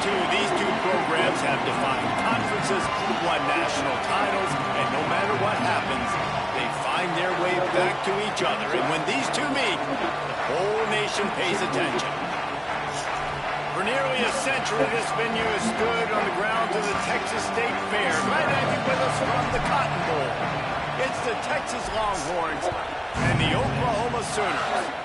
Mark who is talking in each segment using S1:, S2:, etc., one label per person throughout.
S1: These two programs have defined conferences, won national titles, and no matter what happens, they find their way back to each other. And when these two meet, the whole nation pays attention. For nearly a century, this venue has stood on the grounds of the Texas State Fair. Glad to have you with us from the Cotton Bowl. It's the Texas Longhorns and the Oklahoma Sooners.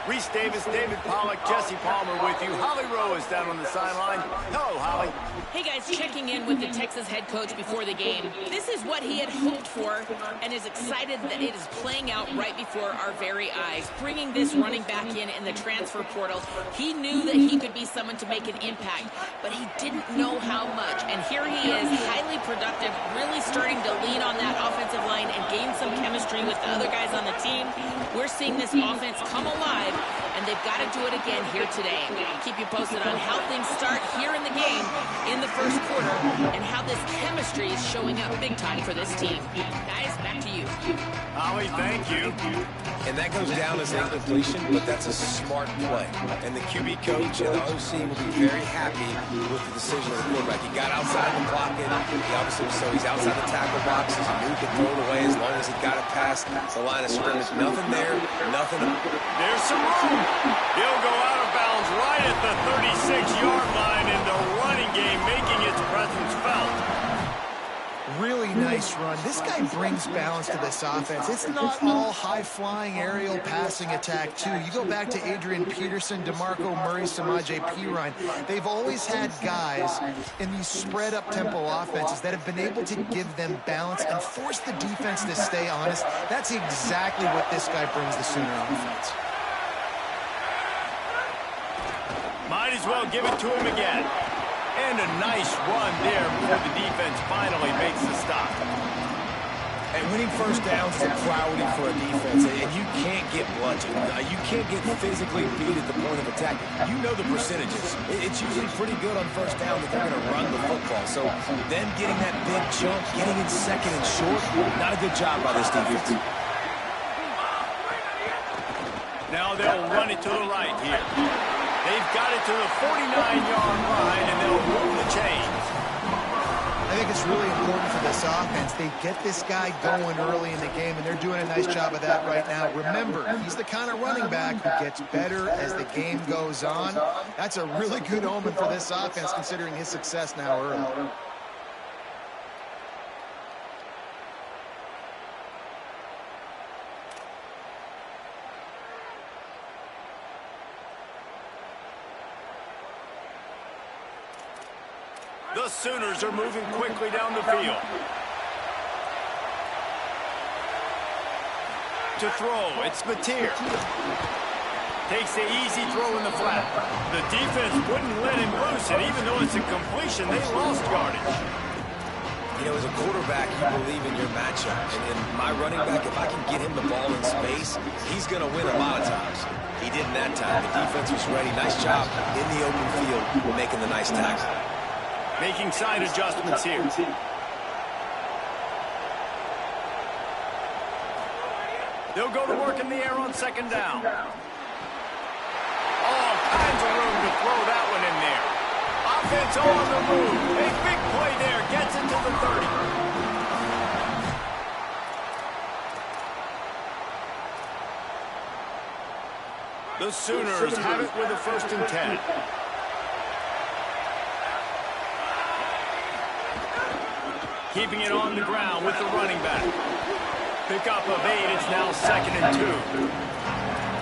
S1: Reese Davis, David Pollack, Jesse Palmer with you. Holly Rowe is down on the sideline. Hello, Holly.
S2: Hey, guys, checking in with the Texas head coach before the game. This is what he had hoped for and is excited that it is playing out right before our very eyes. Bringing this running back in the transfer portal, he knew that he could be someone to make an impact, but he didn't know how much. And here he is, highly productive, really starting to lean on that offensive line and gain some chemistry with the other guys on the team. We're seeing this offense come alive, and they've got to do it again here today. Keep you posted on how things start here in the game in the first quarter and how this chemistry is showing up big time for this team. Guys, back to you.
S1: Holly, thank you.
S3: And that goes down as incompletion, but that's a smart play. And the QB coach and the OC will be very happy with the decision of the quarterback. He got outside the pocket. He obviously, so he's outside the tackle boxes. He knew he could throw it away as long as he got it past the line of scrimmage. Nothing there, nothing.
S1: There's some room. He'll go out of bounds right at the 36-yard line, and the running game making its presence felt.
S4: Really nice run. This guy brings balance to this offense. It's not all high-flying aerial passing attack, too. You go back to Adrian Peterson, DeMarco Murray, Samaje Perine. They've always had guys in these spread-up tempo offenses that have been able to give them balance and force the defense to stay honest. That's exactly what this guy brings the Sooner offense.
S1: Might as well give it to him again. And a nice run there before the defense finally makes the stop.
S3: And winning first downs is a priority for a defense, and you can't get bludgeoned. You can't get physically beat at the point of attack. You know the percentages. It's usually pretty good on first down that they're going to run the football. So them getting that big chunk, getting in second and short, not a good job by this defense.
S1: Now they'll run it to the right here. They've got it to the 49-yard line, and they'll move the chains.
S4: I think it's really important for this offense. They get this guy going early in the game, and they're doing a nice job of that right now. Remember, he's the kind of running back who gets better as the game goes on. That's a really good omen for this offense, considering his success now early.
S1: The Sooners are moving quickly down the field. To throw, it's Mateer. Takes the easy throw in the flat. The defense wouldn't let him loose, and even though it's a completion, they lost yardage.
S3: You know, as a quarterback, you believe in your matchup. And my running back, if I can get him the ball in space, he's going to win a lot of times. He didn't that time. The defense was ready. Nice job in the open field making the nice tackle.
S1: Making side adjustments here. They'll go to work in the air on second down. All kinds of room to throw that one in there. Offense on the move. A big play there. Gets it to the 30. The Sooners have it with a 1st and 10. Keeping it on the ground with the running back. Pick up of 8. It's now 2nd and 2.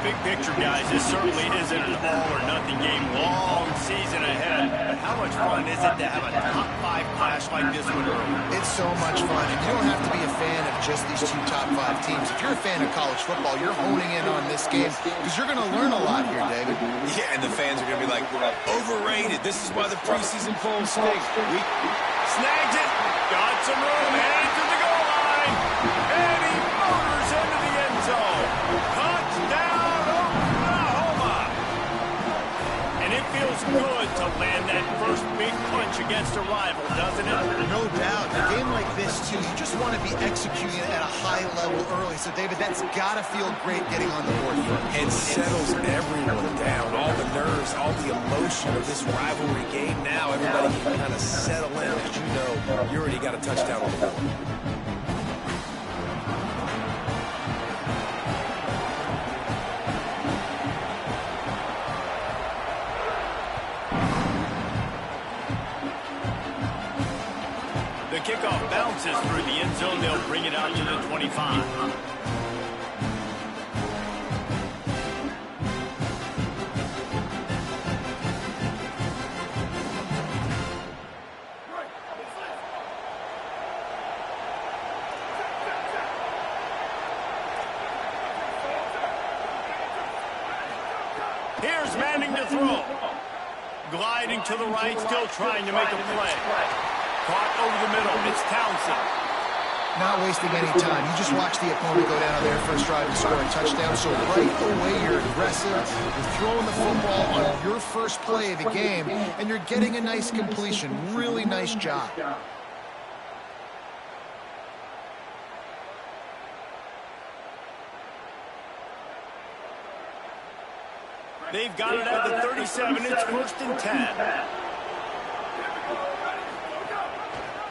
S1: Big picture, guys, this certainly isn't an all-or-nothing game. Long season ahead. But how much fun is it to have a top 5 clash like this one early?
S4: It's so much fun. And you don't have to be a fan of just these 2 top 5 teams. If you're a fan of college football, you're honing in on this game because you're going to learn a lot here, David.
S3: Yeah, and the fans are going to be like, overrated. This is why the preseason polls stink.
S1: Snags it. Got some room. Headed to the goal line. And he motors into the end zone. Touchdown, Oklahoma. And it feels good to land that first big punch against a rival, doesn't it?
S4: No doubt. A game like this, too, you just want to be executing at a high level early. So, David, that's got to feel great getting on the board first.
S3: It settles everyone down. All the nerves, all the emotion of this rivalry game. Now everybody can kind of settle in because you know you already got a touchdown on the board.
S1: The kickoff bounces through the end zone. They'll bring it out to the 25. Here's Manning to throw. Gliding to the right, still trying to make a play. Caught over the middle. It's Townsend.
S4: Not wasting any time. You just watch the opponent go down on their first drive and score a touchdown. So right away, you're aggressive. You're throwing the football on your first play of the game, and you're getting a nice completion. Really nice job.
S1: They've got it at the 37. It's 1st and 10.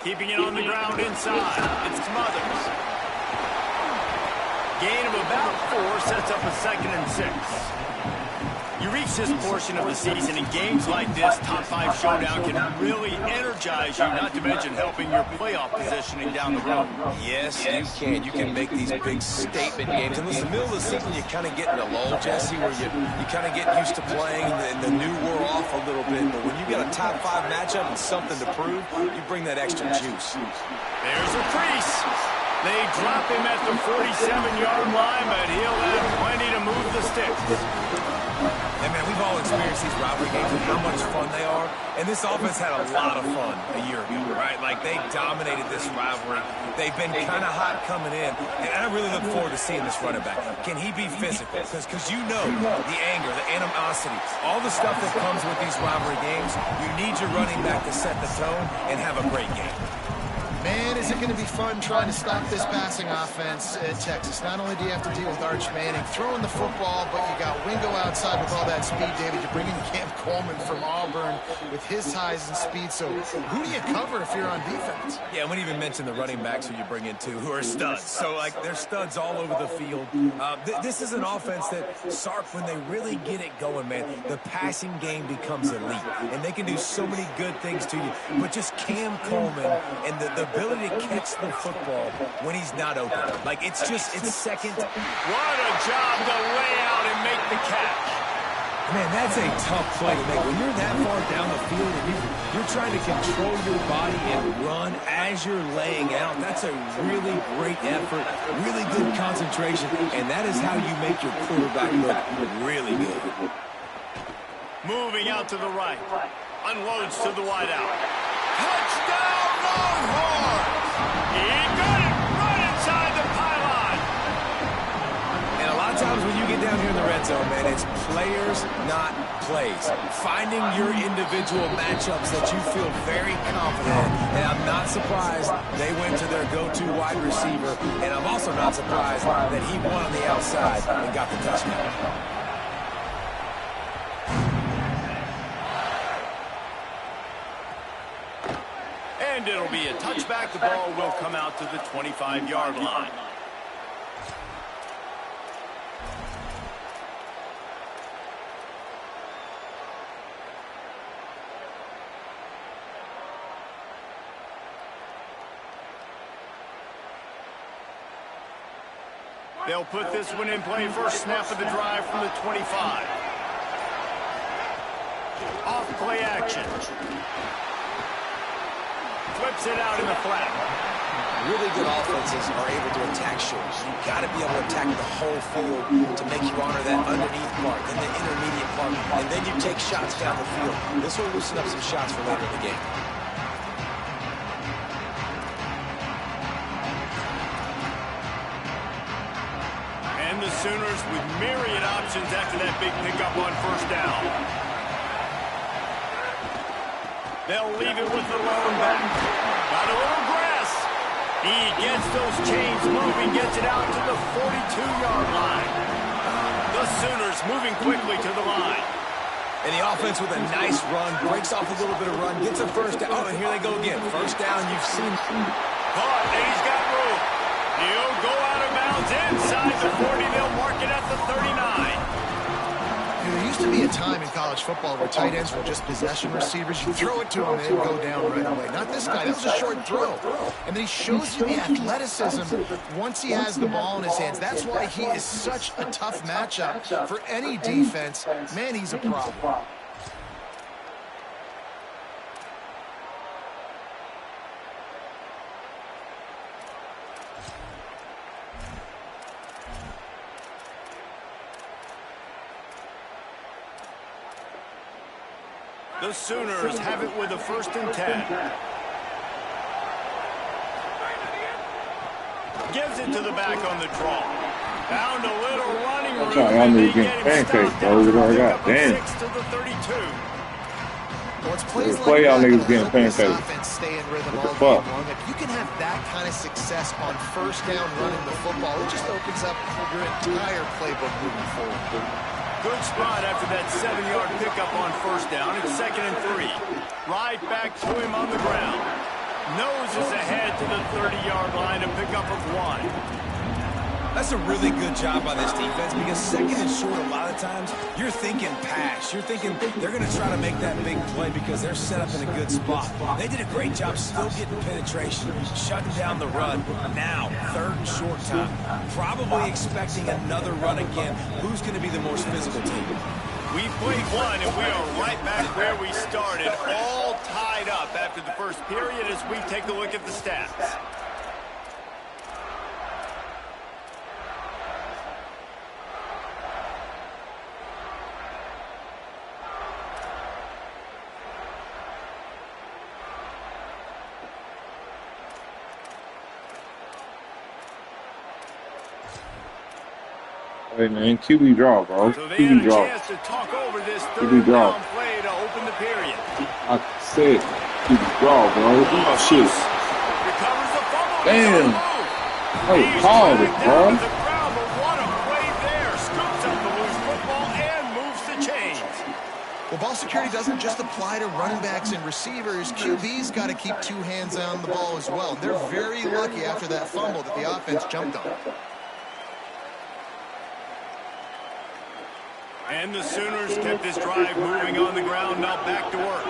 S1: Keeping it on the ground inside. It's Smothers. Gain of about 4 sets up a 2nd and 6. You reach this portion of the season, and games like this, top 5 showdown, can really energize you, not to mention helping your playoff positioning down the road.
S3: Yes, you can. You can make these big statement games. And listen, the middle of the season, you kind of get in a lull, Jesse, where you kind of get used to playing, and the new wore off a little bit. But when you got a top 5 matchup and something to prove, you bring that extra juice.
S1: There's a crease. They drop him at the 47-yard line, but he'll have plenty to move the sticks.
S3: And, man, we've all experienced these rivalry games and how much fun they are. And this offense had a lot of fun a year ago, right? Like, they dominated this rivalry. They've been kind of hot coming in. And I really look forward to seeing this running back. Can he be physical? Because you know the anger, the animosity, all the stuff that comes with these rivalry games, you need your running back to set the tone and have a great game.
S4: Man, is it going to be fun trying to stop this passing offense at Texas. Not only do you have to deal with Arch Manning throwing the football, but you got Wingo outside with all that speed, David. You bring in Cam Coleman from Auburn with his size and speed. So who do you cover if you're on defense?
S3: Yeah, we didn't even mention the running backs who you bring in, too, who are studs. So, like, they're studs all over the field. This is an offense that, Sark, when they really get it going, man, the passing game becomes elite. And they can do so many good things to you. But just Cam Coleman and the ability to catch the football when he's not open. Like, it's second.
S1: What a job to lay out and make the catch.
S3: Man, that's a tough play to make. When you're that far down the field and you're trying to control your body and run as you're laying out, that's a really great effort, really good concentration, and that is how you make your quarterback look really good.
S1: Moving out to the right. Unloads to the wideout. Touchdown, Longhorns! He got it right inside the pylon.
S3: And a lot of times comes when you get down here in the red zone, man. It's players, not plays. Finding your individual matchups that you feel very confident in. And I'm not surprised they went to their go-to wide receiver. And I'm also not surprised that he won on the outside and got the touchdown.
S1: And it'll be a touchback. The ball will come out to the 25-yard line. They'll put this one in play. First snap of the drive from the 25. Off play action. Flips it out in the flat.
S3: Really good offenses are able to attack short. You've got to be able to attack the whole field to make you honor that underneath part, then the intermediate part, and then you take shots down the field. This will loosen up some shots for later in the game.
S1: And the Sooners with myriad options after that big pickup on first down. They'll leave it with the lone back. Got a little grass. He gets those chains moving, gets it out to the 42-yard line. The Sooners moving quickly to the line.
S3: And the offense with a nice run, breaks off a little bit of run, gets a first down. Oh, and here they go again. First down, you've seen.
S1: Caught, and he's got room. He'll go out of bounds inside the 40. They'll mark it at the 39.
S4: There used to be a time in college football where tight ends were just possession receivers. You throw it to him and it'd go down right away. Not this guy. That was a short throw. And then he shows you the athleticism once he has the ball in his hands. That's why he is such a tough matchup for any defense. Man, he's a problem.
S1: The Sooners have it with a 1st and 10. Gives it to the back on the draw. Found a little running room.
S5: Y'all niggas getting pancakes, bro. Look what I got. Damn.
S1: 6 to the 32.
S4: Well, it's plays
S5: play y'all niggas getting pancakes.
S4: Offense stay in rhythm all game long. If you can have that kind of success on first down running the football, it just opens up your entire playbook moving forward.
S1: Good spot after that 7-yard pickup on first down. It's 2nd and 3. Right back to him on the ground. Noses ahead to the 30-yard line to pick up of 1.
S3: That's a really good job by this defense because 2nd and short, a lot of times, you're thinking pass. You're thinking they're going to try to make that big play because they're set up in a good spot. They did a great job still getting penetration, shutting down the run. Now, 3rd and short time. Probably expecting another run again. Who's going to be the most physical team?
S1: We played one, and we are right back where we started, all tied up after the first period as we take a look at the stats.
S5: Hey man, QB draw, bro.
S1: So they
S5: QB
S1: had a
S5: draw.
S1: chance to talk over this
S5: QB
S1: 3rd
S5: draw.
S1: down play to open the period.
S5: I said QB draw, bro. Oh shit.
S1: Recovers the fumble.
S5: Damn.
S1: Hey,
S5: Hey, called it, bro.
S1: The crowd, but what a play there. Scoops up the loose football and moves the chains.
S4: Well, ball security doesn't just apply to running backs and receivers. QB's got to keep 2 hands on the ball as well. They're very lucky after that fumble that the offense jumped on.
S1: And the Sooners kept this drive moving on the ground, now back to work.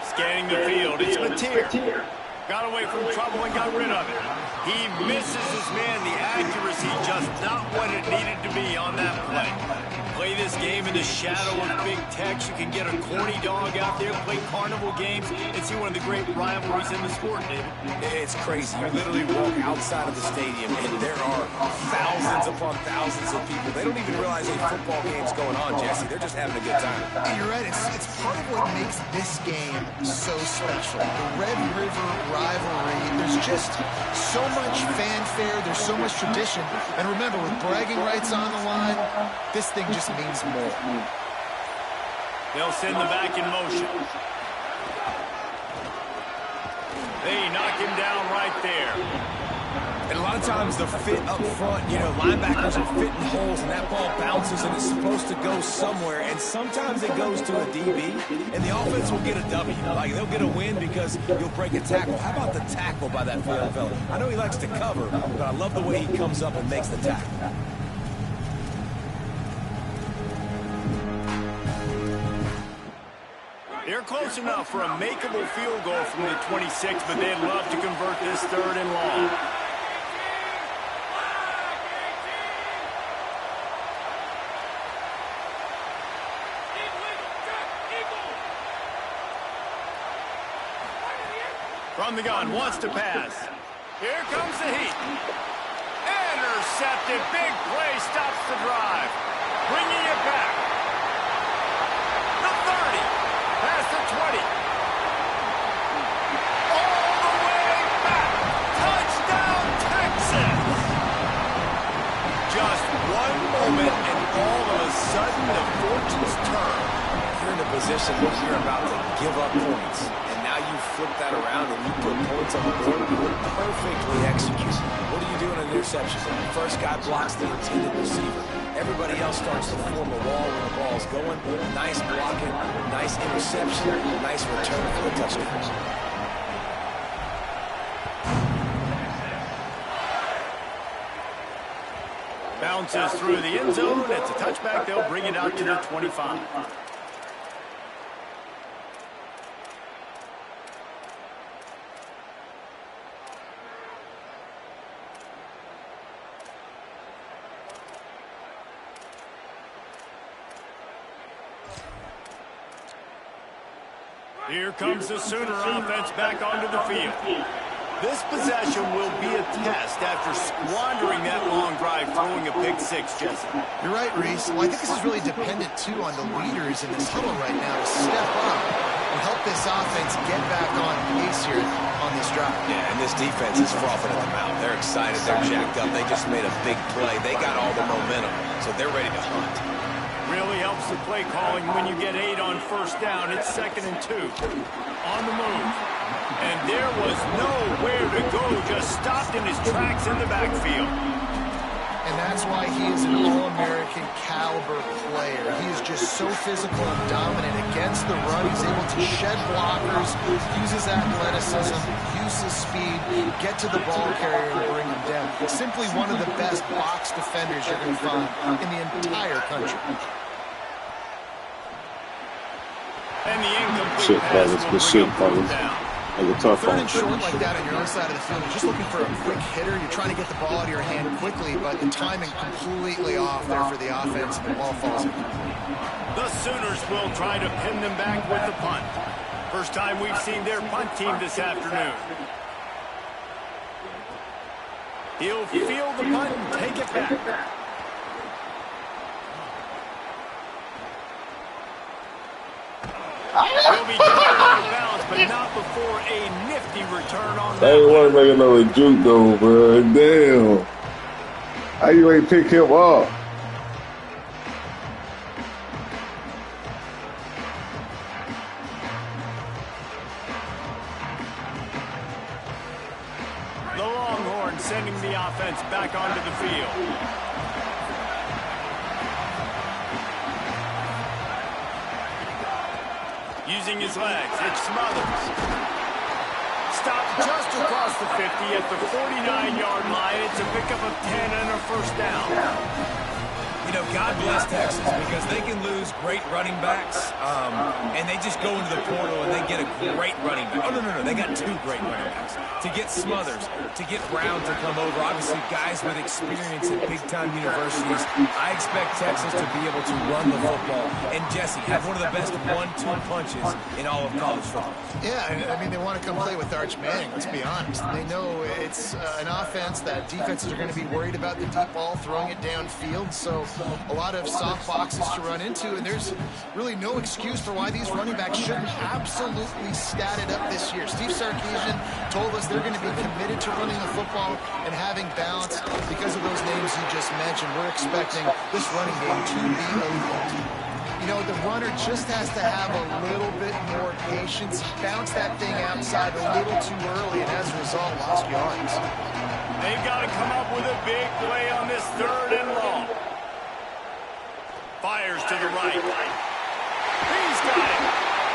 S1: Scanning the field, it's Mateer. Got away from trouble and got rid of it. He misses his man. The accuracy just not what it needed to be on that play. Play this game in the shadow of Big Tex. You can get a corny dog out there, play carnival games, and see one of the great rivalries in the sport, David.
S3: It's crazy. You literally walk outside of the stadium, and there are thousands upon thousands of people. They don't even realize a football game's going on, Jesse. They're just having a good time.
S4: And you're right. It's part of what makes this game so special. The Red River rivalry, there's There's just so much fanfare. There's so much tradition. And remember, with bragging rights on the line, this thing just means more.
S1: They'll send them back in motion. They knock him down right there.
S3: And a lot of times the fit up front, you know, linebackers are fitting holes and that ball bounces and it's supposed to go somewhere. And sometimes it goes to a DB and the offense will get a W. Like they'll get a win because you'll break a tackle. How about the tackle by that fella? I know he likes to cover, but I love the way he comes up and makes the tackle.
S1: They're close enough for a makeable field goal from the 26, but they'd love to convert this 3rd and long. From the gun, wants to pass. Here comes the heat. Intercepted. Big play stops the drive. Bringing it back. The 30. Past the 20. All the way back. Touchdown, Texans. Just one moment, and all of a sudden, the fortunes turn.
S3: You're in a position where you're about to give up points. You flip that around and you put points on the board, perfectly executed. What do you do in an interception? The first guy blocks the intended receiver. Everybody else starts to form a wall when the ball's going. Nice blocking, nice interception, nice return for a touchdown.
S1: Bounces through the end zone. It's a touchback. They'll bring it out to the 25. Here comes the Sooner offense back onto the field. This possession will be a test after squandering that long drive, throwing a pick six, Jesse.
S4: You're right, Reese. Well, I think this is really dependent, too, on the leaders in this huddle right now to step up and help this offense get back on pace here on this drive.
S3: Yeah, and this defense is frothing at the mouth. They're excited. They're jacked up. They just made a big play. They got all the momentum, so they're ready to hunt.
S1: Really helps the play calling when you get 8 on first down. It's 2nd and 2. On the move. And there was nowhere to go. Just stopped in his tracks in the backfield.
S4: And that's why he is an All-American caliber player. He is just so physical and dominant against the run. He's able to shed blockers, use his athleticism, use his speed, get to the ball carrier and bring him down. Simply one of the best box defenders you're going to find in the entire country.
S1: And the incomplete pass will bring him down.
S4: Third and short like that on your own side of the field, you're just looking for a quick hitter. You're trying to get the ball out of your hand quickly, but the timing completely off there for the offense, and the ball falls in.
S1: The Sooners will try to pin them back with the punt. First time we've seen their punt team this afternoon. He'll field the punt and take it back. He'll be out of bounds, but not before a nifty return on that.
S5: I ain't want to make another juke though, bro. Damn. How you ain't pick him up?
S1: The Longhorns sending the offense back onto the field. Using his legs, it's Smothers. Stopped just across the 50 at the 49-yard line. It's a pickup of 10 and a first down.
S3: You know, God bless Texas because they can lose great running backs, and they just go into the portal and they get a great running back. Oh, no, they got 2 great running backs. To get Smothers, to get Brown to come over, obviously guys with experience at big-time universities. I expect Texas to be able to run the football and, Jesse, have one of the best 1-2 punches in all of college football.
S4: Yeah, I mean, they want to come play with Arch Manning, let's be honest. They know it's an offense that defenses are going to be worried about the deep ball, throwing it downfield, so a lot of soft boxes to run into, and there's really no excuse for why these running backs shouldn't absolutely stat it up this year. Steve Sarkisian told us they're going to be committed to running the football and having balance because of those names you just mentioned. We're expecting this running game to be elite. You know, the runner just has to have a little bit more patience. Bounce that thing outside a little too early, and as a result, lost yards.
S1: They've got to come up with a big play on this 3rd and long. Fires to the right. He's got it.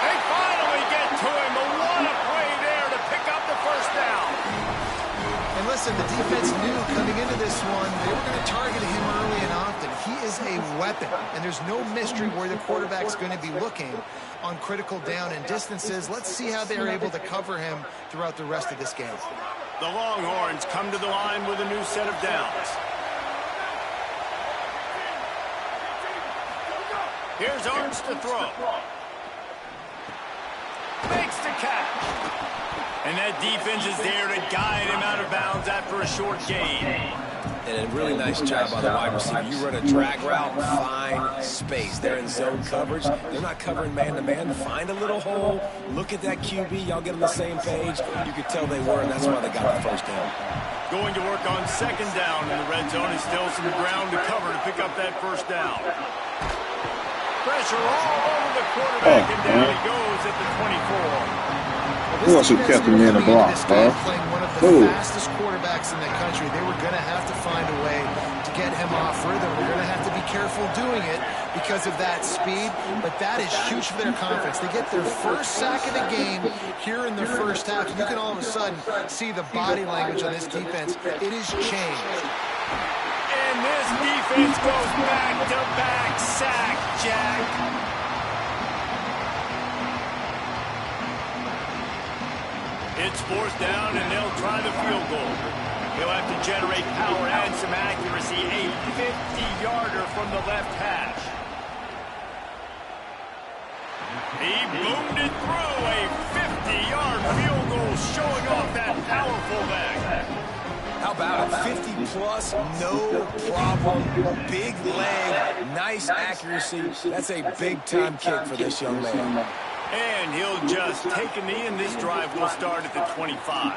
S1: They finally get to him, but what a play there to pick up the first down.
S4: And listen, the defense knew coming into this one, they were going to target him early and often. He is a weapon, and there's no mystery where the quarterback's going to be looking on critical down and distances. Let's see how they're able to cover him throughout the rest of this game.
S1: The Longhorns come to the line with a new set of downs. Here's Arns to throw. Makes the catch. And that defense is there to guide him out of bounds after a short gain.
S3: And a really nice job by the wide receiver. You run a drag route, find space. They're in zone coverage. They're not covering man-to-man. Find a little hole. Look at that QB. Y'all get on the same page. You could tell they were, and that's why they got the first down.
S1: Going to work on 2nd down in the red zone. Is still some ground to cover to pick up that first down. Pressure all over the quarterback, and down he goes at the 24.
S5: Who else would kept him in the block, huh?
S4: Playing one of the fastest quarterbacks in the country. They were going to have to find a way to get him off rhythm. They're going to have to be careful doing it because of that speed, but that is huge for their confidence. They get their first sack of the game here in the first half. You can all of a sudden see the body language on this defense. It is changed.
S1: And this defense goes back-to-back sack, Jack. It's 4th down, and they'll try the field goal. He'll have to generate power and some accuracy. A 50-yarder from the left hash. He boomed it through. A 50-yard field goal showing off that powerful leg.
S3: How about it? 50-plus, no problem. Big leg, nice accuracy. That's a big-time kick for this young man.
S1: And he'll just take a knee, and this drive will start at the 25.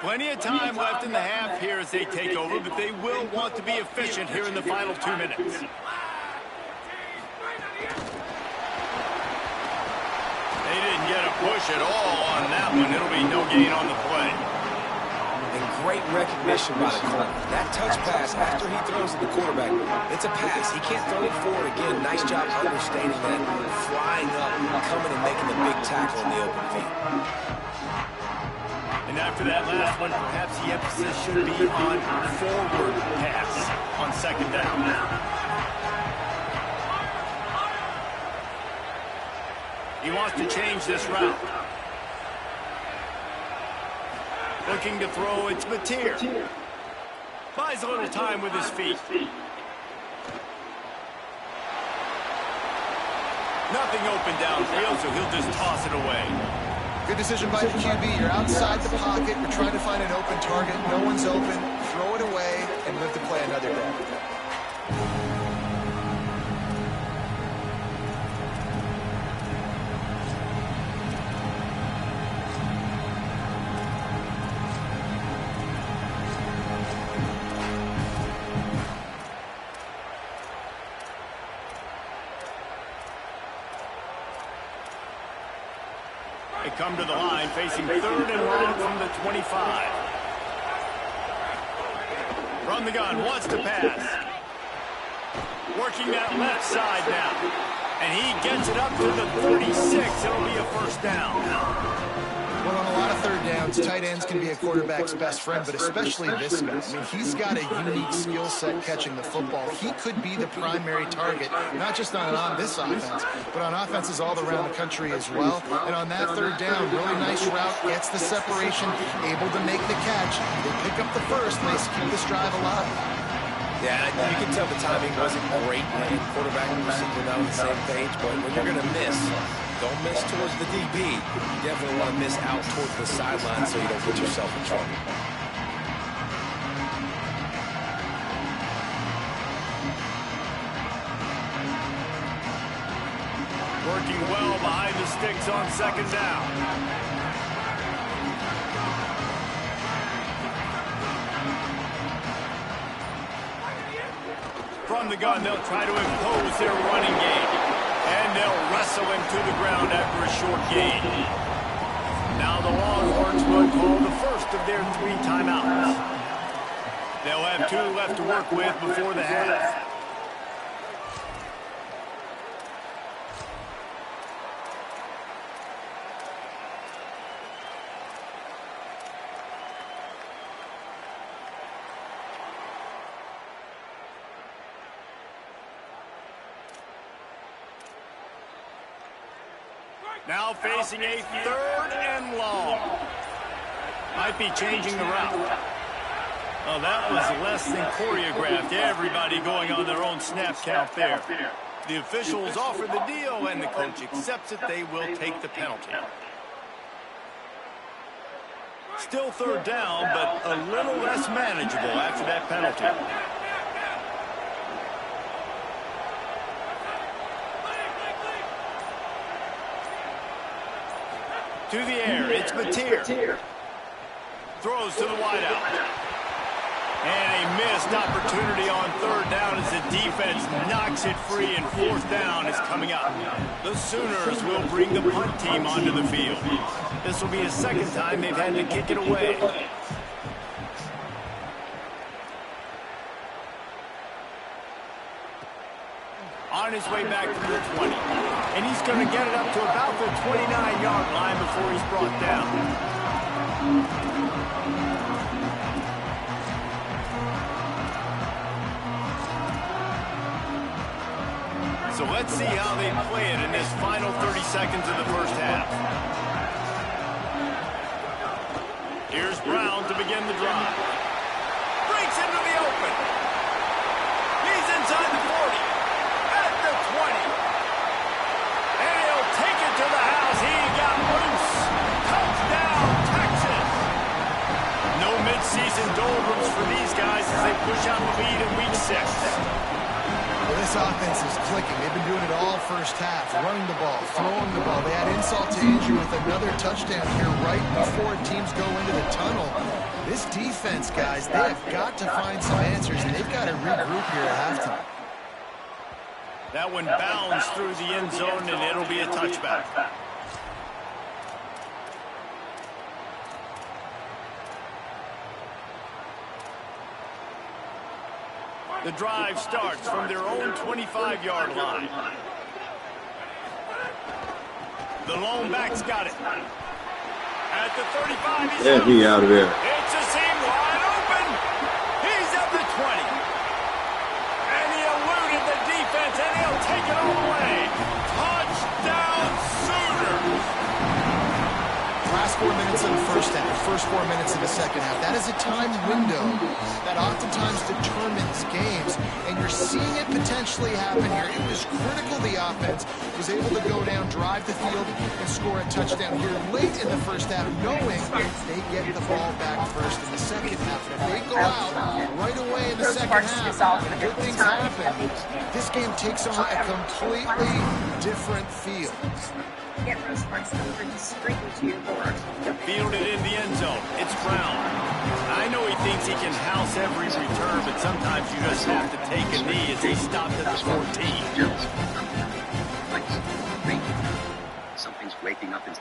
S1: Plenty of time left in the half here as they take over, but they will want to be efficient here in the final 2 minutes. They didn't get a push at all on that one. It'll be no gain on the play.
S3: And great recognition by the corner. That touch pass after he throws at the quarterback, it's a pass. He can't throw it forward again. Nice job understanding that, flying up, coming and making the big tackle in the open field.
S1: And after that last one, perhaps the emphasis should be on forward pass on 2nd down. He wants to change this route. Looking to throw, it's Mateer. Buys a little time with his feet. Nothing open downfield, so he'll just toss it away.
S4: Good decision by the QB. You're outside the pocket. You're trying to find an open target. No one's open. Throw it away and live to play another day.
S1: They come to the line, facing 3rd and long from the 25. Run the gun, wants to pass. Working that left side now. And he gets it up to the 36. It'll be a first down.
S4: Well, on a lot of 3rd downs, tight ends can be a quarterback's best friend, but especially this guy. I mean, he's got a unique skill set catching the football. He could be the primary target, not just on this offense, but on offenses all around the country as well. And on that 3rd down, really nice route, gets the separation, able to make the catch. They pick up the first, and they keep this drive alive.
S3: Yeah, you can tell the timing wasn't great. Quarterback and receiver not on the same page, but when you're going to miss, don't miss towards the DB. You definitely want to miss out towards the sideline so you don't get yourself in trouble.
S1: Working well behind the sticks on second down. From the gun, they'll try to impose their running game. And they'll wrestle him to the ground after a short gain. Now the Longhorns will call the first of their 3 timeouts. They'll have 2 left to work with before the half. Now facing a 3rd and long. Might be changing the route. Oh, that was less than choreographed. Everybody going on their own snap count there. The officials offer the deal, and the coach accepts it. They will take the penalty. Still 3rd down, but a little less manageable after that penalty. To the air, it's Mateer. Throws to the wideout. And a missed opportunity on 3rd down as the defense knocks it free, and 4th down is coming up. The Sooners will bring the punt team onto the field. This will be the 2nd time they've had to kick it away. On his way back to the 20. And he's going to get it up to about the 29-yard line before he's brought down. So let's see how they play it in this final 30 seconds of the first half. Here's Brown to begin the drive. Breaks into the open. He's inside the 40. At the 20. And he'll take it to the house. He got loose. Touchdown, Texas. No midseason doldrums for these guys as they push out the lead in week 6.
S4: Well, this offense is clicking. They've been doing it all first half. Running the ball, throwing the ball. They had insult to injury with another touchdown here right before teams go into the tunnel. This defense, guys, they have got to find some answers, and they've got to regroup here at halftime.
S1: That one bounds through the end zone, and it'll be a touchback. The drive starts from their own 25-yard line. The lone back's got it. At the 35, he's
S5: out of there.
S1: It's a seam wide open. He's at the 20. And he eluded the defense, and he'll take it all the way. Touchdown, Sooners.
S4: Last 4 minutes of the first half, first 4 minutes of the second half. That is a time window that oftentimes determines games, and you're seeing it potentially happen here. It was critical the offense was able to go down, drive the field, and score a touchdown here late in the first half, knowing they get the ball back first in the second half. And if they go out right away in the second half, good things happen. This game takes on a completely different feel.
S6: Get those parts over and sprinkle to your board.
S1: Fielded in the end zone. It's Brown. I know he thinks he can house every return, but sometimes you just have to take a knee as he stopped at the 14.
S6: Something's waking up in...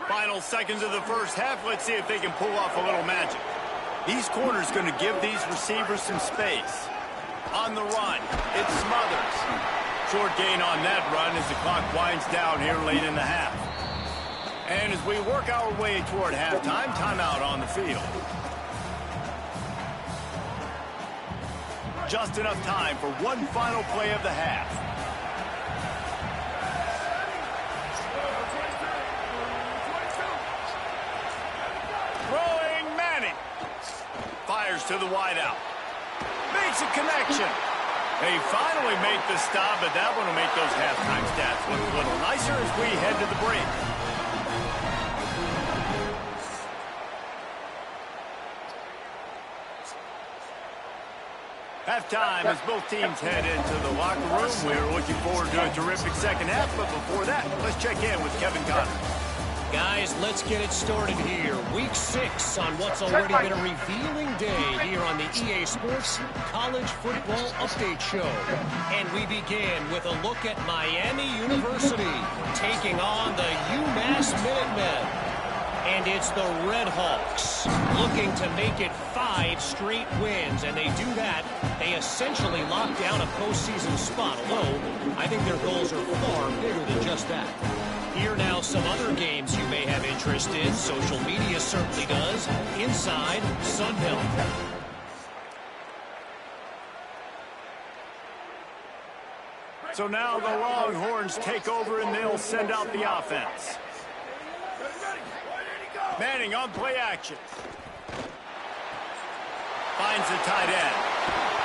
S1: Final seconds of the first half. Let's see if they can pull off a little magic. These corners going to give these receivers some space. On the run, it's Smothers. Short gain on that run as the clock winds down here late in the half. And as we work our way toward halftime, timeout on the field. Just enough time for one final play of the half. to the wideout. Makes a connection. They finally make the stop, but that one will make those halftime stats look a little nicer as we head to the break. Halftime as both teams head into the locker room. We're looking forward to a terrific second half, but before that, let's check in with Kevin Connors.
S7: Guys, let's get it started here. Week 6 on what's already been a revealing day here on the EA Sports College Football Update Show. And we begin with a look at Miami University taking on the UMass Minutemen. And it's the Red Hawks looking to make it 5 straight wins. And they do that. They essentially lock down a postseason spot, although I think their goals are far bigger than just that. Here now some other games you may have interest in. Social media certainly does. Inside Sun Hill.
S1: So now the Longhorns take over and they'll send out the offense. Manning on play action. Finds the tight end.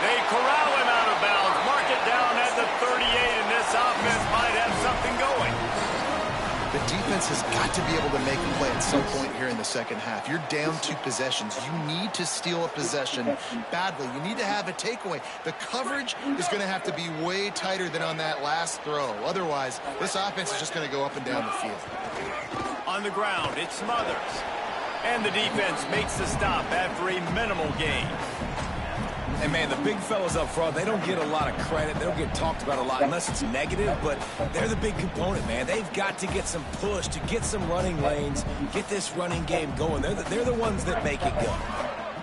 S1: They corral him out of bounds. Mark it down at the 38, and this offense might have something going.
S4: The defense has got to be able to make a play at some point here in the second half. You're down 2 possessions. You need to steal a possession badly. You need to have a takeaway. The coverage is going to have to be way tighter than on that last throw. Otherwise, this offense is just going to go up and down the field.
S1: On the ground, it Smothers. And the defense makes the stop after a minimal gain.
S3: And, man, the big fellas up front, they don't get a lot of credit. They don't get talked about a lot unless it's negative, but they're the big component, man. They've got to get some push, to get some running lanes, get this running game going. They're the ones that make it go.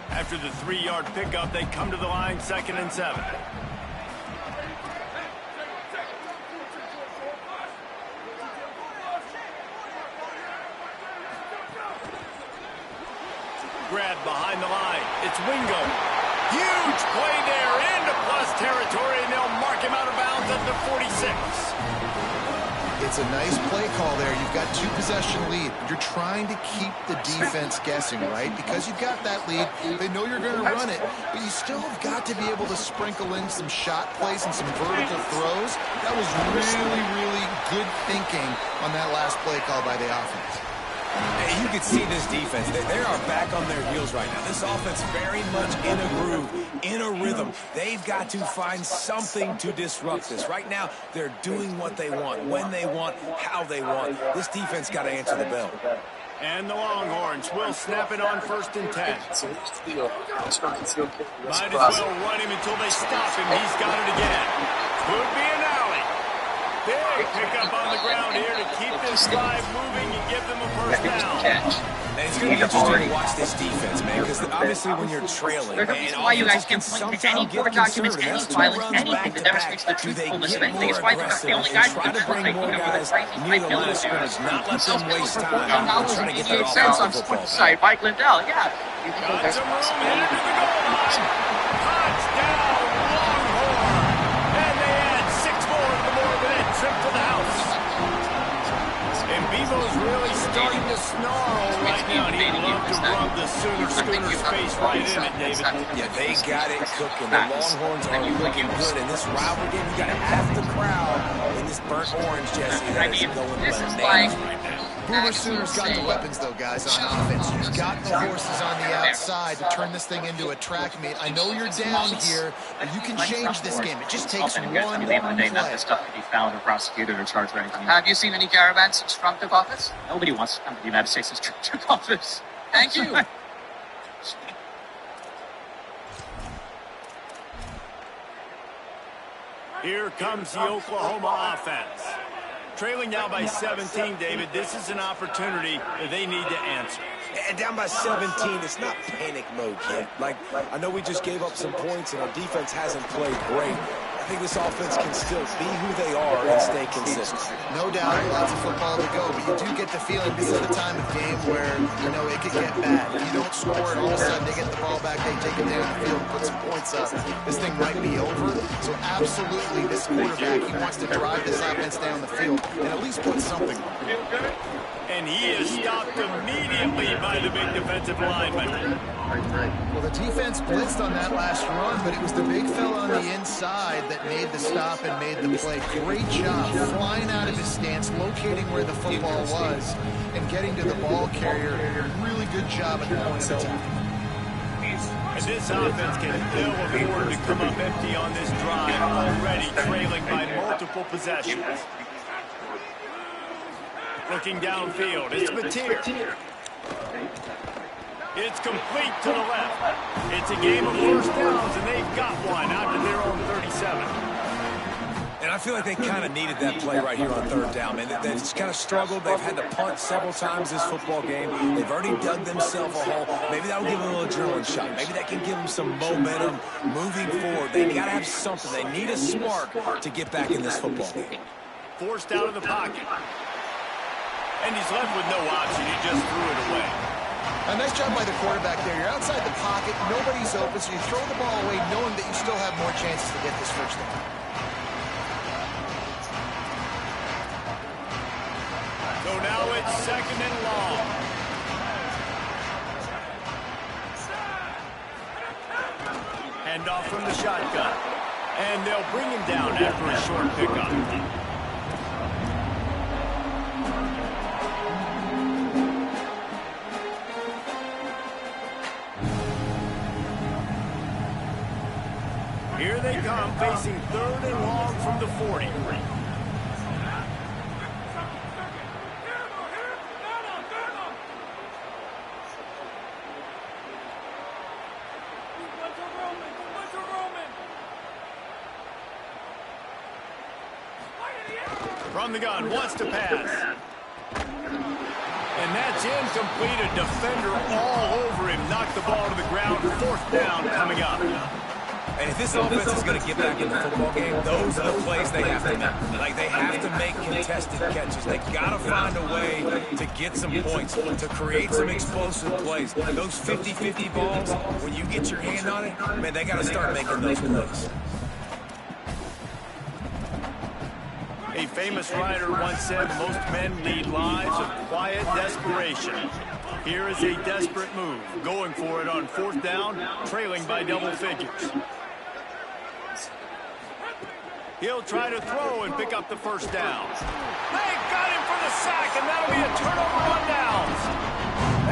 S1: After the 3-yard pickup, they come to the line 2nd and 7. Grab behind the line. It's Wingo. Huge play there into plus territory, and they'll mark him out of bounds at the 46.
S4: It's a nice play call there. You've got 2 possession lead. You're trying to keep the defense guessing, right? Because you've got that lead, they know you're going to run it, but you still have got to be able to sprinkle in some shot plays and some vertical throws. That was really, really good thinking on that last play call by the offense.
S3: Hey, you can see this defense. They are back on their heels right now. This offense very much in a groove, in a rhythm. They've got to find something to disrupt this. Right now, they're doing what they want, when they want, how they want. This defense got to answer the bell.
S1: And the Longhorns will snap it on 1st and 10. Might as well run him until they stop him. He's got it again. Could be an alley. Big pickup on the ground here to keep this drive moving and give them a first down.
S3: And it's going to be interesting to watch this defense, man, because obviously when you're trailing,
S6: There's a reason why you guys can point to any court documents, any filing, anything that demonstrates the truthfulness of anything. It's why they're the only guys who can take over the crazy type buildings.
S3: Not let them waste time. Trying to get their
S6: $48 on
S3: football
S6: sports side, Mike Lindell. Yeah. You can go
S1: Got some room headed to the goal line. Touchdown, Longhorn. And they add 6 more to the more than a trip to the house. And Bevo's really starting to snarl right now. And he'd love to rub the Schooner's face right in it, David.
S3: Yeah, they got it cooking. The Longhorns are looking good. In this rivalry game, you got half the crowd in this burnt orange, Jesse. That is going bananas right now.
S4: Boomer Sooners got the weapons, though, guys, on offense. You've got the horses on the outside to turn this thing into a track meet. I know you're down here, but you can change this game. It just takes one play.
S8: That stuff can be found or prosecuted or charged or anything.
S6: Have you seen any caravans since Trump took office?
S8: Nobody wants to come to the United States as took office.
S6: Thank you.
S1: Here comes the Oklahoma offense. Trailing now by 17, David. This is an opportunity that they need to answer.
S3: And down by 17, it's not panic mode yet. Like, I know we just gave up some points and our defense hasn't played great. I think this offense can still be who they are and stay consistent.
S4: No doubt, lots of football to go, but you do get the feeling this is the time of game where, you know, it could get bad. If you don't score and all of a sudden they get the ball back, they take it down the field and put some points up, this thing might be over. So absolutely, this quarterback, he wants to drive this offense down the field and at least put something on it.
S1: And he is stopped immediately by the big defensive lineman.
S4: Well, the defense blitzed on that last run, but it was the big fella on the inside that made the stop and made the play. Great job flying out of his stance, locating where the football was, and getting to the ball carrier. Really good job at the point of attack.
S1: And this offense can ill afford to come up empty on this drive, already trailing by multiple possessions. Looking downfield, it's Mateer. It's complete to the left. It's a game of first downs, and they've got one out to their own 37.
S3: And I feel like they kind of needed that play right here on third down, man. They've just kind of struggled. They've had to punt several times this football game. They've already dug themselves a hole. Maybe that'll give them a little adrenaline shot. Maybe that can give them some momentum moving forward. They got to have something. They need a spark to get back in this football game.
S1: Forced out of the pocket. And he's left with no option. He just threw it away.
S4: A nice job by the quarterback there. You're outside the pocket. Nobody's open, so you throw the ball away knowing that you still have more chances to get this first down.
S1: So now it's second and long. Hand off from the shotgun. And they'll bring him down after a short pickup. Here they come, facing third and long from the 40. From the gun, wants to pass. And that's incomplete. A defender all over him. Knocked the ball to the ground. Fourth down coming up.
S3: And if this offense is going to get back in the football game, those are the plays they have to make. Like, they have to make contested catches. They got to find a way to get some points, to create some explosive plays. Those 50-50 balls, when you get your hand on it, man, they got to start making those plays.
S1: A famous writer once said, most men lead lives of quiet desperation. Here is a desperate move, going for it on fourth down, trailing by double figures. He'll try to throw and pick up the first down. They got him for the sack, and that'll be a turnover on downs.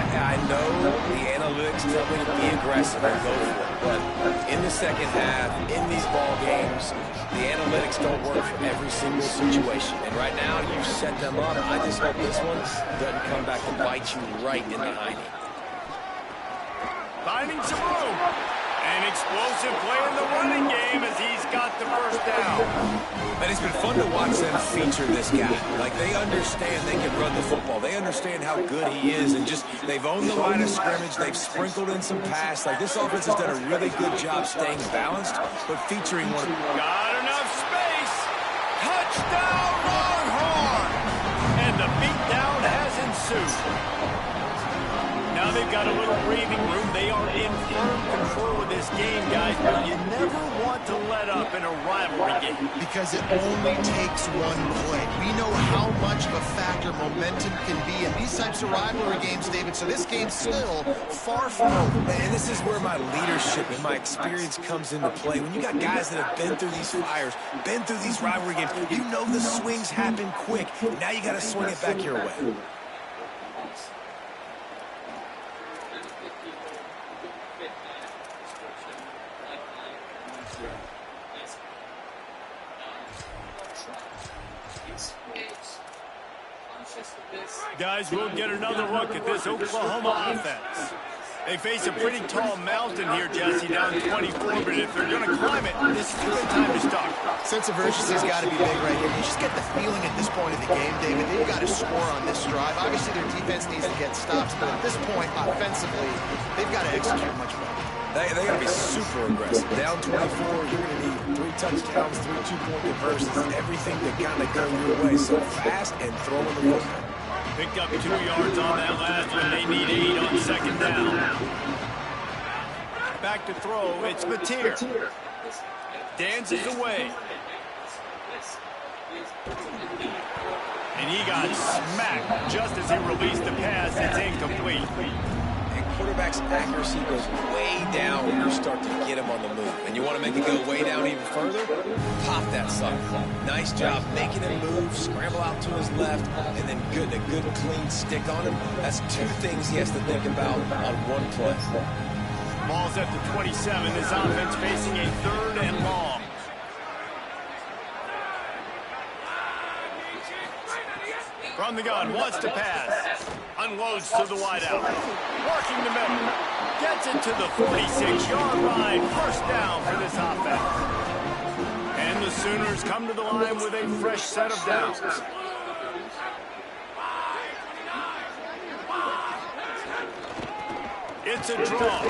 S3: I know the analytics tell me to be aggressive and go for it, but in the second half, in these ball games, the analytics don't work for every single situation. And right now, you've set them up. I just hope this one doesn't come back and bite you right in the hiney.
S1: Finding some room. An explosive play in the running game as he's got the first down.
S3: And it's been fun to watch them feature this guy. Like, they understand they can run the football. They understand how good he is, and just they've owned the line of scrimmage. They've sprinkled in some pass. Like, this offense has done a really good job staying balanced, but featuring one.
S1: Got enough space. Touchdown, Longhorn. And the beatdown has ensued. Now they've got a little breathing room. They are in firm control of this game, guys, but you never want to let up in a rivalry game.
S4: Because it only takes one play. We know how much of a factor momentum can be in these types of rivalry games, David, so this game's still far from over.
S3: And this is where my leadership and my experience comes into play. When you got guys that have been through these fires, been through these rivalry games, you know the swings happen quick. Now you got to swing it back your way.
S1: Guys, we'll get another look at this Oklahoma offense. They face a pretty tall mountain here, Jesse, down 24, but if they're going to climb it, this is a good time to start.
S4: Sense of urgency's got to be big right here. You just get the feeling at this point of the game, David, they've got to score on this drive. Obviously, their defense needs to get stops, but at this point, offensively, they've got to execute much better.
S3: They got to be super aggressive. Down 24, you're going to need 3 touchdowns, 3 two-point conversions, everything to kind of go your way. So fast and throwing the football.
S1: Picked up 2 yards on that last one. They need 8 on second down. Back to throw. It's Mateer. Dances away. And he got smacked just as he released the pass. It's incomplete.
S3: And quarterback's accuracy goes way down when you start to get him on the move. And you want to make it go way down even further? Pop that sucker. Nice job making him move, scramble out to his left, and then getting a good clean stick on him. That's 2 things he has to think about on one play.
S1: Ball's at the 27. His offense facing a 3rd and long. From the gun, wants to pass. Unloads to the wideout. Working the middle. Gets it to the 46-yard line. First down for this offense. And the Sooners come to the line with a fresh set of downs. It's a draw.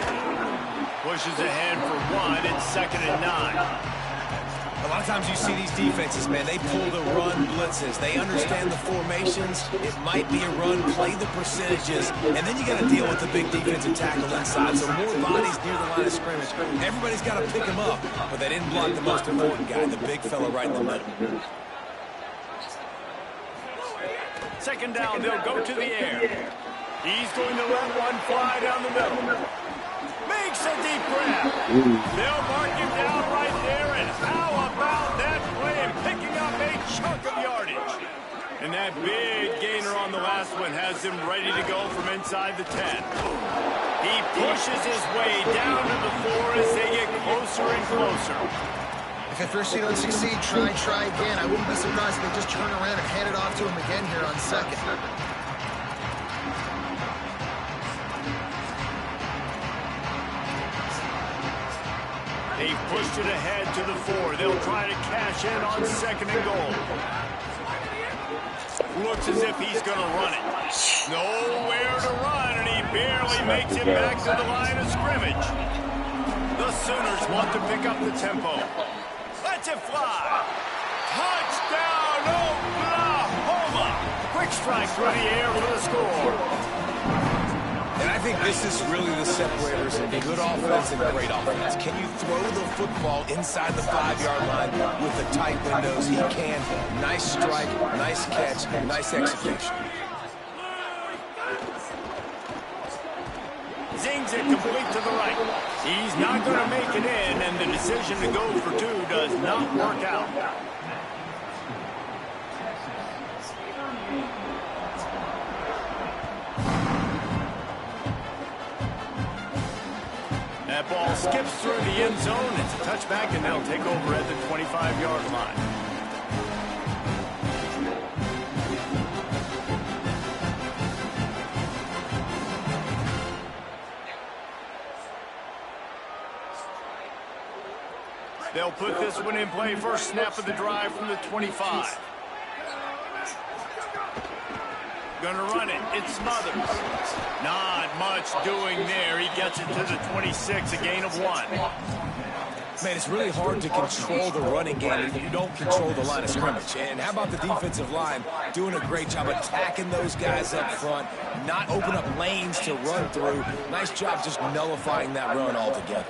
S1: Pushes ahead for 1. It's 2nd and 9.
S3: A lot of times you see these defenses, man, they pull the run blitzes. They understand the formations. It might be a run, play the percentages, and then you got to deal with the big defensive tackle inside. So more bodies near the line of scrimmage. Everybody's got to pick him up, but they didn't block the most important guy, the big fella right in the middle.
S1: Second down, they'll go to the air. He's going to let one fly down the middle. Makes a deep grab. They'll mark him down right there, and how about that play and picking up a chunk of yardage? And that big gainer on the last one has him ready to go from inside the 10. He pushes his way down to the 4 as they get closer and closer.
S4: If at first you don't succeed, try again. I wouldn't be surprised if they just turn around and hand it off to him again here on 2nd.
S1: They've pushed it ahead to the 4. They'll try to cash in on 2nd and goal. Looks as if he's going to run it. Nowhere to run, and he barely makes it back to the line of scrimmage. The Sooners want to pick up the tempo. Lets it fly. Touchdown, Oklahoma. Quick strike through the air for the score.
S3: And I think this is really the separators in good offense and great offense. Can you throw the football inside the 5-yard line with the tight windows? He can. Nice strike, nice catch, nice execution.
S1: Zings it complete to the right. He's not going to make it in, and the decision to go for 2 does not work out. That ball skips through the end zone. It's a touchback, and they'll take over at the 25-yard line. They'll put this one in play. First snap of the drive from the 25. Gonna run it. It's Smothers. Not much doing there. He gets it to the 26, a gain of 1.
S3: Man, it's really hard to control the running game if you don't control the line of scrimmage. And how about the defensive line doing a great job attacking those guys up front, not open up lanes to run through. Nice job just nullifying that run altogether.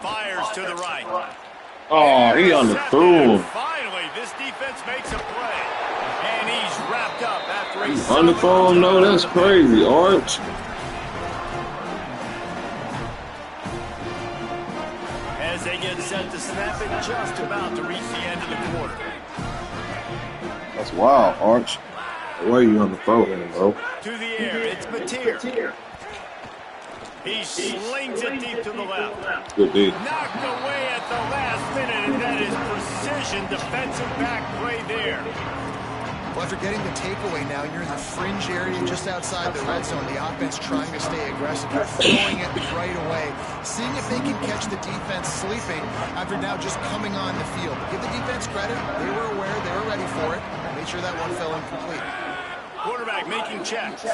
S1: Fires to the right.
S5: Oh, he underthrew him.
S1: Finally, this defense makes a play. And he's wrapped up after a
S5: Underthrow him? No, that's crazy, Arch.
S1: As they get set to snap it, just about to reach the end of the quarter.
S5: That's wild, Arch. Why are you underthrow him, bro?
S1: To the air, it's Mateer. He slings it deep to the left.
S5: Good D.
S1: Knocked away at the last minute, and that is precision defensive back play there.
S4: Well, after getting the takeaway now, you're in the fringe area just outside the red zone. The offense trying to stay aggressive. You're throwing it right away, seeing if they can catch the defense sleeping after now just coming on the field. Give the defense credit. They were aware. They were ready for it. Made sure that one fell incomplete.
S1: Quarterback making checks.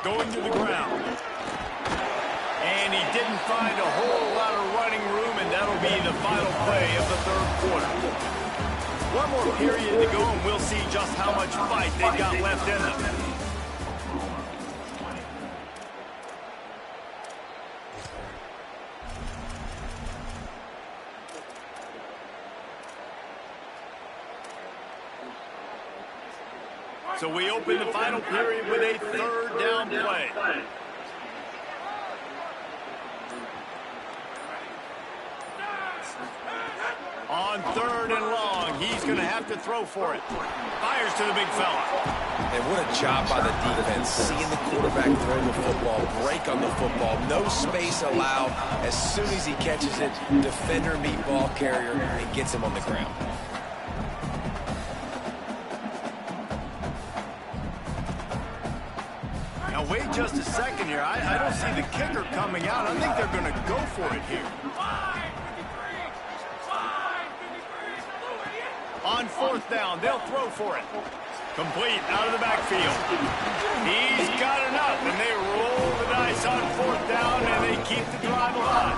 S1: Going to the ground. And he didn't find a whole lot of running room, and that'll be the final play of the third quarter. One more period to go, and we'll see just how much fight they've got left in them. So we open the final period with a third down play. On third and long, he's going to have to throw for it. Fires to the big fella.
S3: And what a job by the defense, seeing the quarterback throw the football, break on the football, no space allowed. As soon as he catches it, defender meet ball carrier and gets him on the ground.
S1: Now wait just a second here. I don't see the kicker coming out. I think they're going to go for it here. On fourth down, they'll throw for it. Complete out of the backfield. He's got enough, and they roll the dice on fourth down, and they keep the drive alive.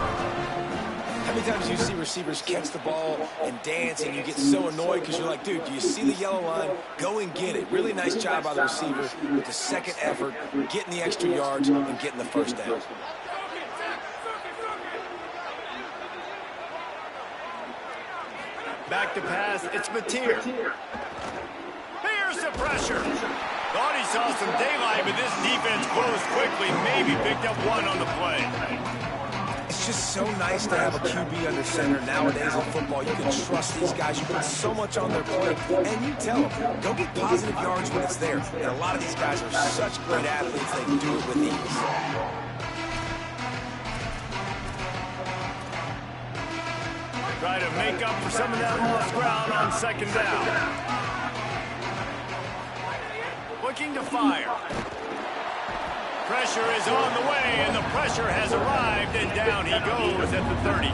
S3: How many times do you see receivers catch the ball and dance, and you get so annoyed because you're like, dude, do you see the yellow line? Go and get it. Really nice job by the receiver with the second effort, getting the extra yards and getting the first down.
S1: Back to pass, it's Mateer. Here's the pressure. Thought he saw some daylight, but this defense closed quickly, maybe picked up one on the play.
S3: It's just so nice to have a QB under center. Nowadays in football, you can trust these guys. You put so much on their plate, and you tell them, go get positive yards when it's there. And a lot of these guys are such great athletes, they do it with ease.
S1: Try to make up for some of that lost ground on second down. Looking to fire. Pressure is on the way, and the pressure has arrived, and down he goes at the 30.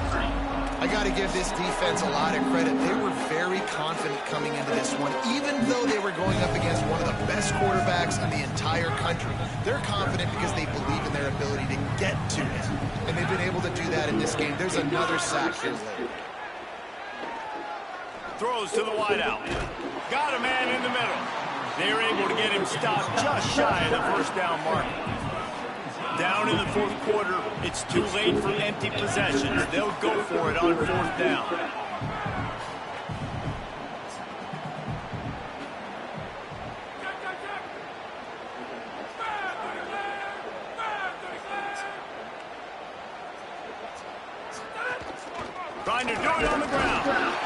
S4: I got to give this defense a lot of credit. They were very confident coming into this one, even though they were going up against one of the best quarterbacks in the entire country. They're confident because they believe in their ability to get to it, and they've been able to do that in this game. There's another sack here later.
S1: Throws to the wideout. Got a man in the middle. They were able to get him stopped just shy of the first down mark. Down in the fourth quarter, it's too late for empty possessions. They'll go for it on fourth down. Trying to do it on the ground.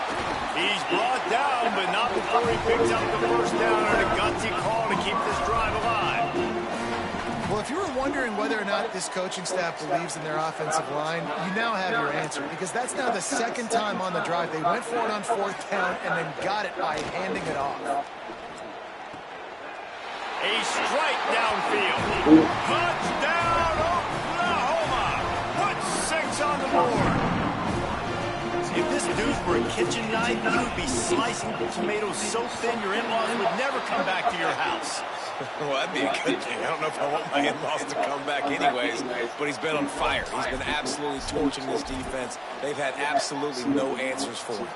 S1: He's brought down, but not before he picks up the first down and a gutsy call to keep this drive alive.
S4: Well, if you were wondering whether or not this coaching staff believes in their offensive line, you now have your answer, because that's now the second time on the drive. They went for it on fourth down and then got it by handing it off.
S1: A strike downfield. Touchdown, Oklahoma! Put 6 on the board. If this dude were a kitchen knife, you would be slicing tomatoes so thin your in-laws would never come back to your house.
S3: Well, that'd be a good thing. I don't know if I want my in-laws to come back anyways, but he's been on fire. He's been absolutely torching this defense. They've had absolutely no answers for him.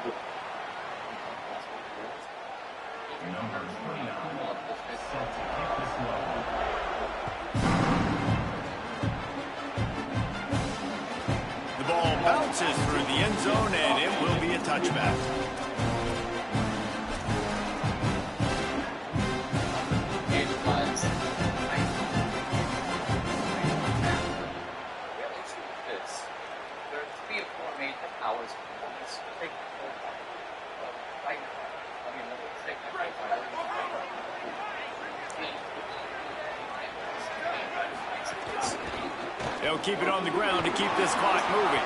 S1: The ball bounces through the end zone, and it will be a touchback. They'll keep it on the ground to keep this clock moving.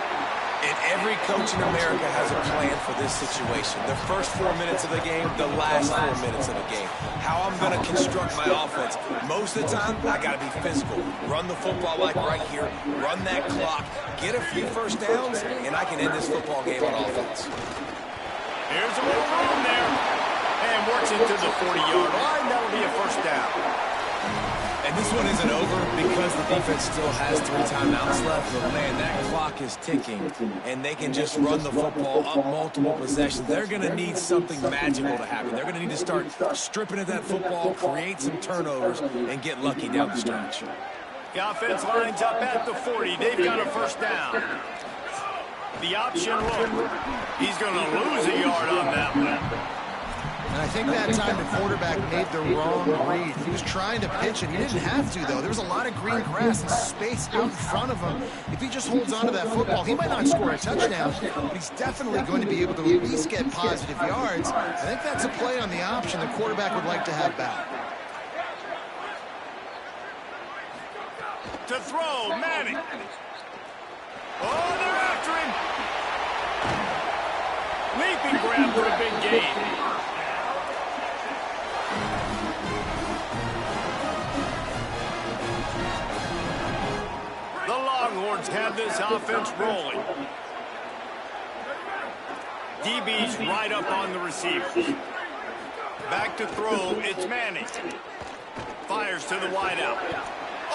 S3: And every coach in America has a plan for this situation. The first 4 minutes of the game, the last 4 minutes of the game. How I'm going to construct my offense. Most of the time, I got to be physical. Run the football like right here. Run that clock. Get a few first downs, and I can end this football game on offense.
S1: Here's a little room there. And works into the 40-yard line. That'll be a first down.
S3: And this one isn't over because the defense still has 3 timeouts left. But, man, that clock is ticking, and they can just run the football up multiple possessions. They're going to need something magical to happen. They're going to need to start stripping at that football, create some turnovers, and get lucky down the stretch.
S1: The offense lines up at the 40. They've got a first down. The option look. He's going to lose a yard on that one.
S4: And I think that time the quarterback made the wrong read. He was trying to pitch it. He didn't have to, though. There was a lot of green grass and space out in front of him. If he just holds on to that football, he might not score a touchdown, but he's definitely going to be able to at least get positive yards. I think that's a play on the option the quarterback would like to have back.
S1: To throw, Manning. Oh, they're after him. Leaping grab for a big gain. The Longhorns have this offense rolling. DB's right up on the receivers. Back to throw, it's Manning. Fires to the wideout.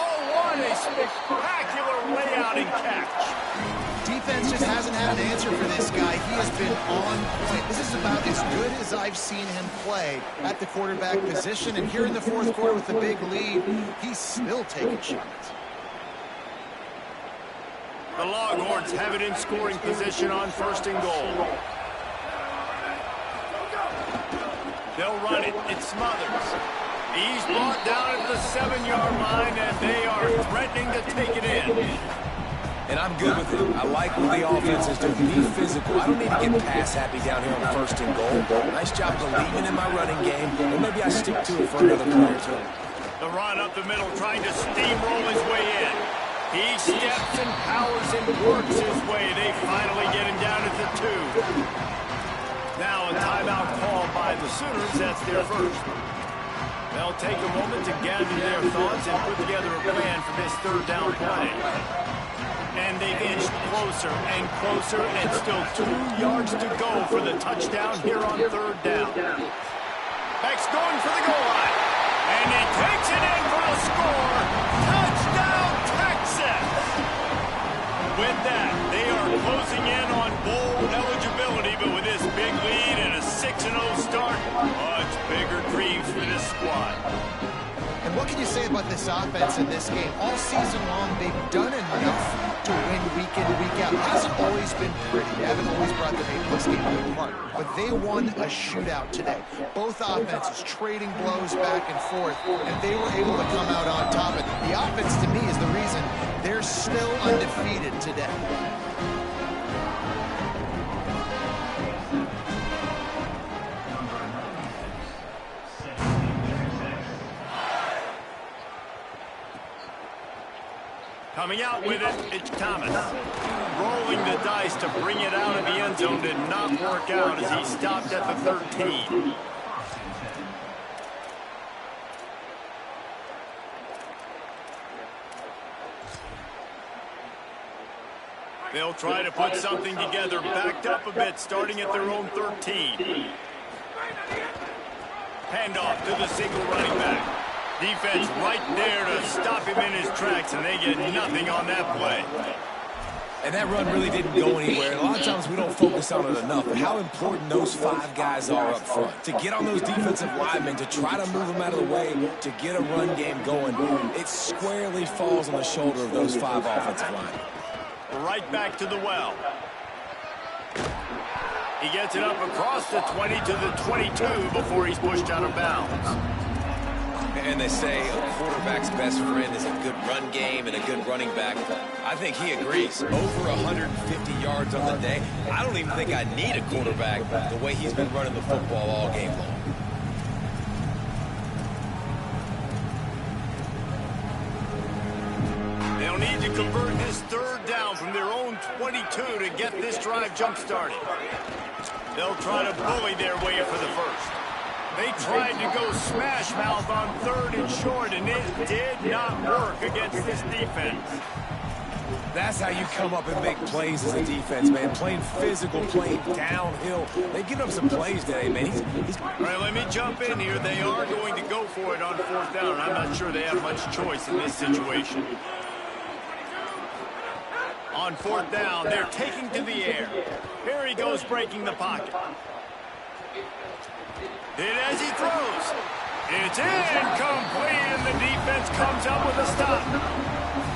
S1: Oh, what a spectacular layout and catch.
S4: Defense just hasn't had an answer for this guy. He has been on point. This is about as good as I've seen him play at the quarterback position. And here in the fourth quarter with the big lead, he's still taking shots.
S1: The Longhorns have it in scoring position on 1st and goal. They'll run it. It Smothers. He's brought down at the 7-yard line, and they are threatening to take it in.
S3: And I'm good with it. I like what the offense is doing. Be physical. I don't need to get pass happy down here on 1st and goal. Nice job believing in my running game, and maybe I stick to it for another play or two.
S1: The run up the middle, trying to steamroll his way in. He steps and powers and works his way. They finally get him down at the 2. Now a timeout called by the Sooners. That's their first. They'll take a moment to gather their thoughts and put together a plan for this 3rd down play. And they've inched closer and closer, and still 2 yards to go for the touchdown here on 3rd down. Beck's going for the goal line. And he takes it in for the score. Touchdown, Texas! With that, they are closing in on bowl eligibility, but with this big lead and a 6-0 start, much bigger dreams for this squad.
S4: And what can you say about this offense in this game? All season long, they've done enough to win week in, week out. It hasn't always been pretty. They haven't always brought their A-plus game to the park. But they won a shootout today. Both offenses trading blows back and forth, and they were able to come out on top. And the offense, to me, is the reason they're still undefeated today.
S1: Coming out with it, it's Thomas. Rolling the dice to bring it out of the end zone did not work out as he stopped at the 13. They'll try to put something together, backed up a bit, starting at their own 13. Handoff to the single running back. Defense right there to stop him in his tracks, and they get nothing on that play.
S3: And that run really didn't go anywhere. And a lot of times we don't focus on it enough, but how important those 5 guys are up front. To get on those defensive linemen, to try to move them out of the way, to get a run game going, it squarely falls on the shoulder of those 5 offensive linemen.
S1: Right back to the well. He gets it up across the 20 to the 22 before he's pushed out of bounds.
S3: And they say a quarterback's best friend is a good run game and a good running back. I think he agrees. Over 150 yards on the day. I don't even think I need a quarterback the way he's been running the football all game long.
S1: They'll need to convert this 3rd down from their own 22 to get this drive jump-started. They'll try to bully their way for the first. They tried to go smash mouth on 3rd and short, and it did not work against this defense.
S3: That's how you come up with big plays as a defense, man. Playing physical, playing downhill. They've given up some plays today, man.
S1: All right, let me jump in here. They are going to go for it on 4th down, and I'm not sure they have much choice in this situation. On 4th down, they're taking to the air. Here he goes, breaking the pocket. Hit as he throws. It's incomplete, and the defense comes up with a stop.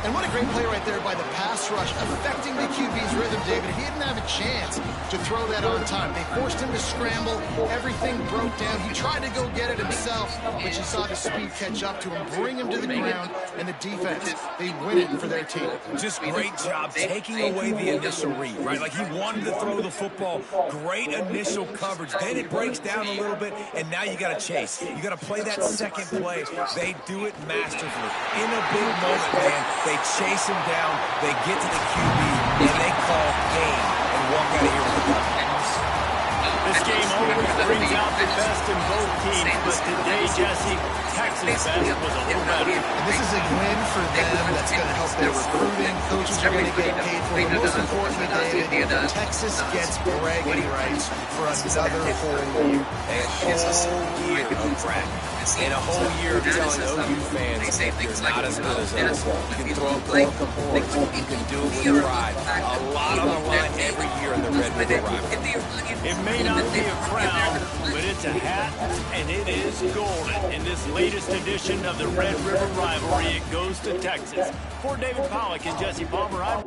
S4: And what a great play right there by the pass rush, affecting the QB's rhythm, David. He didn't have a chance to throw that on time. They forced him to scramble. Everything broke down. He tried to go get it himself, but you saw the speed catch up to him, bring him to the ground, and the defense, they win it for their team.
S3: Just great job taking away the initial read, right? Like he wanted to throw the football. Great initial coverage. Then it breaks down a little bit, and now you got to chase. You got to play that second play. They do it masterfully. In a big moment, man, they chase him down, they get to the QB, and they call game and walk out of here with the cover.
S1: This game always brings out the best in both teams, but today, Jesse, Texas' best was a little better.
S4: And this is a win for them that's going to help their recruiting. Coaches are going to get paid for it. Most importantly, David, Texas gets bragging rights for another whole year.
S3: A whole year of practice. And a whole year of telling OU fans that you're not as good as us. You can throw a pork points. You can do it with pride. A lot on the line every year in the Red River rivalry.
S1: It may not be a crown, but it's a hat, and it is golden. In this latest edition of the Red River rivalry, it goes to Texas. For David Pollack and Jesse Palmer, I'm